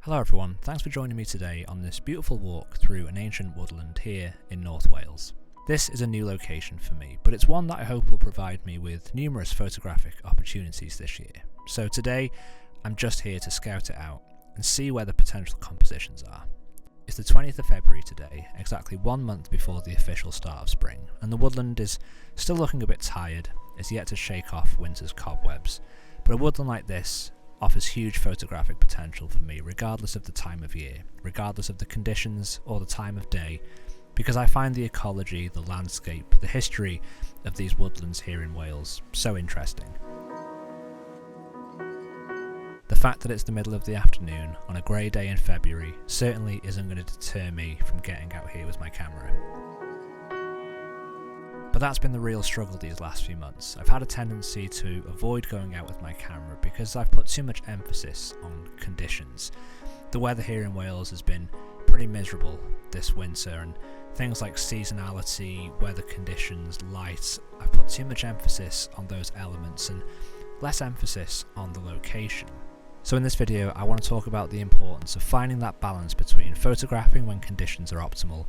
Hello everyone, thanks for joining me today on this beautiful walk through an ancient woodland here in North Wales. This is a new location for me, but it's one that I hope will provide me with numerous photographic opportunities this year. So today, I'm just here to scout it out and see where the potential compositions are. It's the 20th of February today, exactly 1 month before the official start of spring, and the woodland is still looking a bit tired, it's yet to shake off winter's cobwebs. But a woodland like this offers huge photographic potential for me regardless of the time of year, regardless of the conditions or the time of day, because I find the ecology, the landscape, the history of these woodlands here in Wales so interesting. The fact that it's the middle of the afternoon on a grey day in February certainly isn't going to deter me from getting out here with my camera. But that's been the real struggle these last few months. I've had a tendency to avoid going out with my camera because I've put too much emphasis on conditions. The weather here in Wales has been pretty miserable this winter, and things like seasonality, weather conditions, light, I've put too much emphasis on those elements and less emphasis on the location. So in this video I want to talk about the importance of finding that balance between photographing when conditions are optimal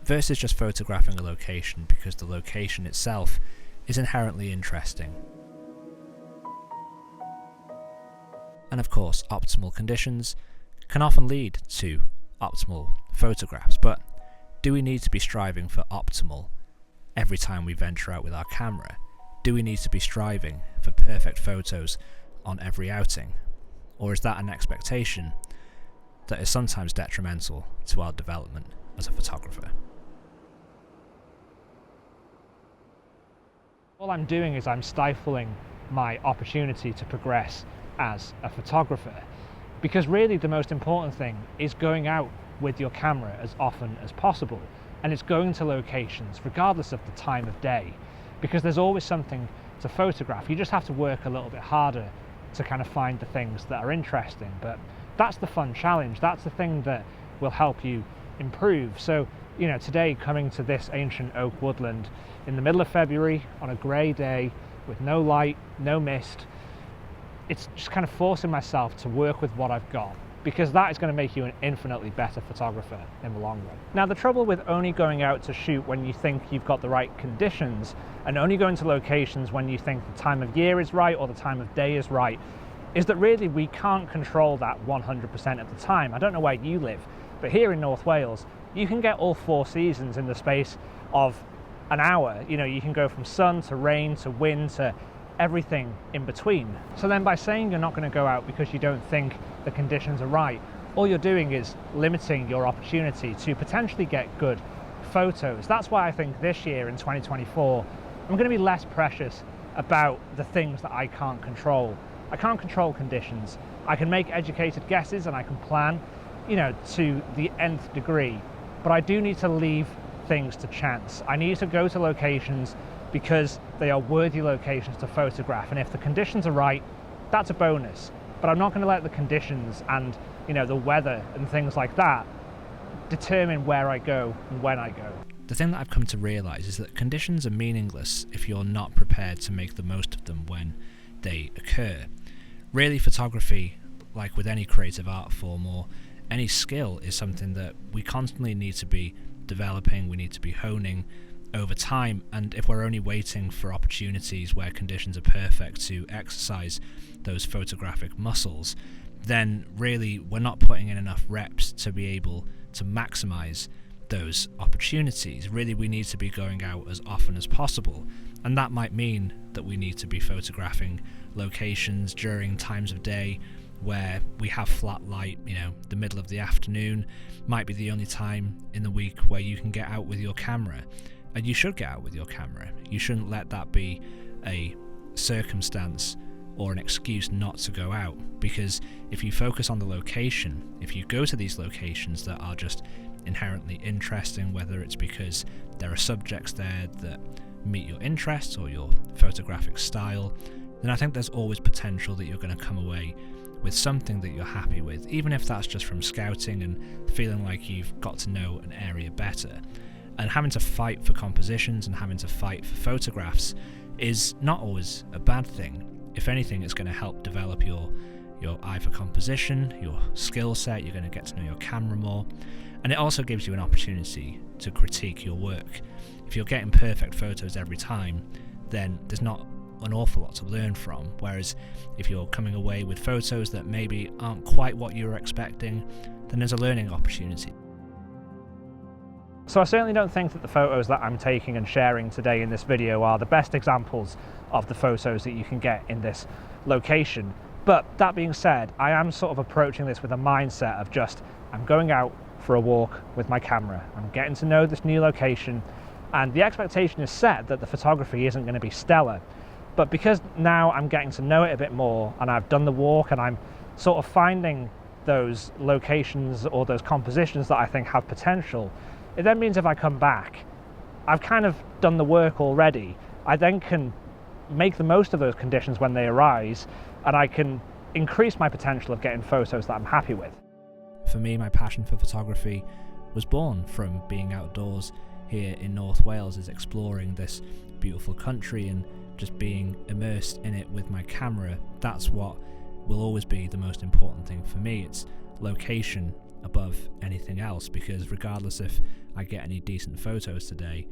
versus just photographing a location because the location itself is inherently interesting. And of course, optimal conditions can often lead to optimal photographs, but do we need to be striving for optimal every time we venture out with our camera? Do we need to be striving for perfect photos on every outing? Or is that an expectation that is sometimes detrimental to our development as a photographer? All I'm doing is I'm stifling my opportunity to progress as a photographer, because really the most important thing is going out with your camera as often as possible, and it's going to locations regardless of the time of day, because there's always something to photograph. You just have to work a little bit harder to kind of find the things that are interesting, but that's the fun challenge. That's the thing that will help you improve. So today, coming to this ancient oak woodland in the middle of February on a grey day with no light, no mist, it's just kind of forcing myself to work with what I've got, because that is going to make you an infinitely better photographer in the long run. Now, the trouble with only going out to shoot when you think you've got the right conditions and only going to locations when you think the time of year is right or the time of day is right is that really we can't control that 100% of the time. I don't know where you live, but here in North Wales, you can get all 4 seasons in the space of an hour. You can go from sun to rain to wind to everything in between. So then by saying you're not going to go out because you don't think the conditions are right, all you're doing is limiting your opportunity to potentially get good photos. That's why I think this year in 2024, I'm going to be less precious about the things that I can't control. I can't control conditions. I can make educated guesses and I can plan, to the nth degree, but I do need to leave things to chance. I need to go to locations because they are worthy locations to photograph, and if the conditions are right, that's a bonus. But I'm not going to let the conditions and the weather and things like that determine where I go and when I go. The thing that I've come to realise is that conditions are meaningless if you're not prepared to make the most of them when they occur. Really, photography, like with any creative art form or any skill, is something that we constantly need to be developing, we need to be honing over time, and if we're only waiting for opportunities where conditions are perfect to exercise those photographic muscles, then really we're not putting in enough reps to be able to maximize those opportunities. Really, we need to be going out as often as possible, and that might mean that we need to be photographing locations during times of day where we have flat light. The middle of the afternoon might be the only time in the week where you can get out with your camera, and you should get out with your camera. You shouldn't let that be a circumstance or an excuse not to go out, because if you focus on the location, if you go to these locations that are just inherently interesting, whether it's because there are subjects there that meet your interests or your photographic style, then I think there's always potential that you're going to come away with something that you're happy with, even if that's just from scouting and feeling like you've got to know an area better. And having to fight for compositions and having to fight for photographs is not always a bad thing. If anything, it's going to help develop your your eye for composition, your skill set, you're going to get to know your camera more, and it also gives you an opportunity to critique your work. If you're getting perfect photos every time, then there's not an awful lot to learn from, whereas if you're coming away with photos that maybe aren't quite what you were expecting, then there's a learning opportunity. So I certainly don't think that the photos that I'm taking and sharing today in this video are the best examples of the photos that you can get in this location. But that being said, I am sort of approaching this with a mindset of just, I'm going out for a walk with my camera, I'm getting to know this new location, and the expectation is set that the photography isn't going to be stellar. But because now I'm getting to know it a bit more, and I've done the walk, and I'm sort of finding those locations or those compositions that I think have potential, it then means if I come back, I've kind of done the work already. I then can make the most of those conditions when they arise, and I can increase my potential of getting photos that I'm happy with. For me, my passion for photography was born from being outdoors here in North Wales, is exploring this beautiful country and just being immersed in it with my camera. That's what will always be the most important thing for me. It's location above anything else, because regardless if I get any decent photos today,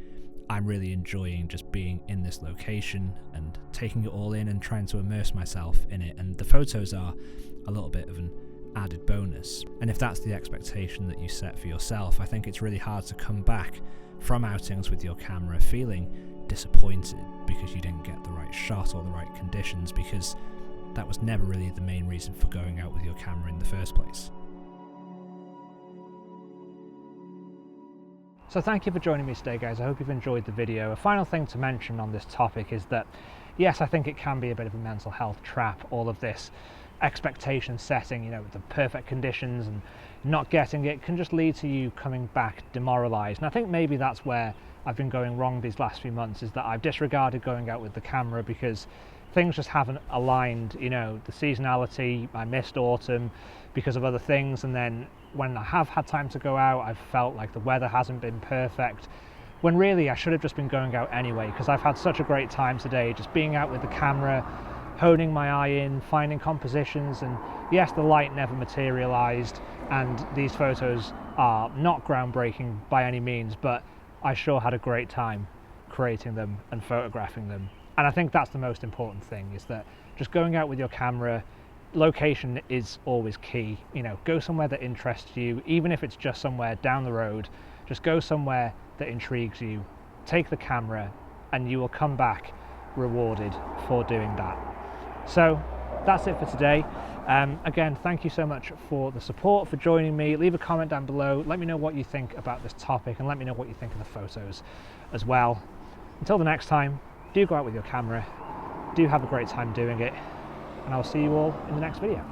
I'm really enjoying just being in this location and taking it all in and trying to immerse myself in it, and the photos are a little bit of an added bonus. And if that's the expectation that you set for yourself, I think it's really hard to come back from outings with your camera feeling disappointed because you didn't get the right shot or the right conditions, because that was never really the main reason for going out with your camera in the first place. So thank you for joining me today, guys. I hope you've enjoyed the video. A final thing to mention on this topic is that, yes, I think it can be a bit of a mental health trap, all of this expectation setting, you know, with the perfect conditions, and not getting it can just lead to you coming back demoralized. And I think maybe that's where I've been going wrong these last few months, is that I've disregarded going out with the camera because things just haven't aligned. You know, the seasonality, I missed autumn because of other things, and then when I have had time to go out, I've felt like the weather hasn't been perfect, when really I should have just been going out anyway, because I've had such a great time today just being out with the camera, honing my eye in, finding compositions. And yes, the light never materialized, and these photos are not groundbreaking by any means, but I sure had a great time creating them and photographing them. And I think that's the most important thing, is that just going out with your camera, location is always key. You know, go somewhere that interests you, even if it's just somewhere down the road. Just go somewhere that intrigues you, take the camera, and you will come back rewarded for doing that. So that's it for today. Again, thank you so much for the support, for joining me. Leave a comment down below, let me know what you think about this topic, and let me know what you think of the photos as well. Until the next time, do go out with your camera, do have a great time doing it, and I'll see you all in the next video.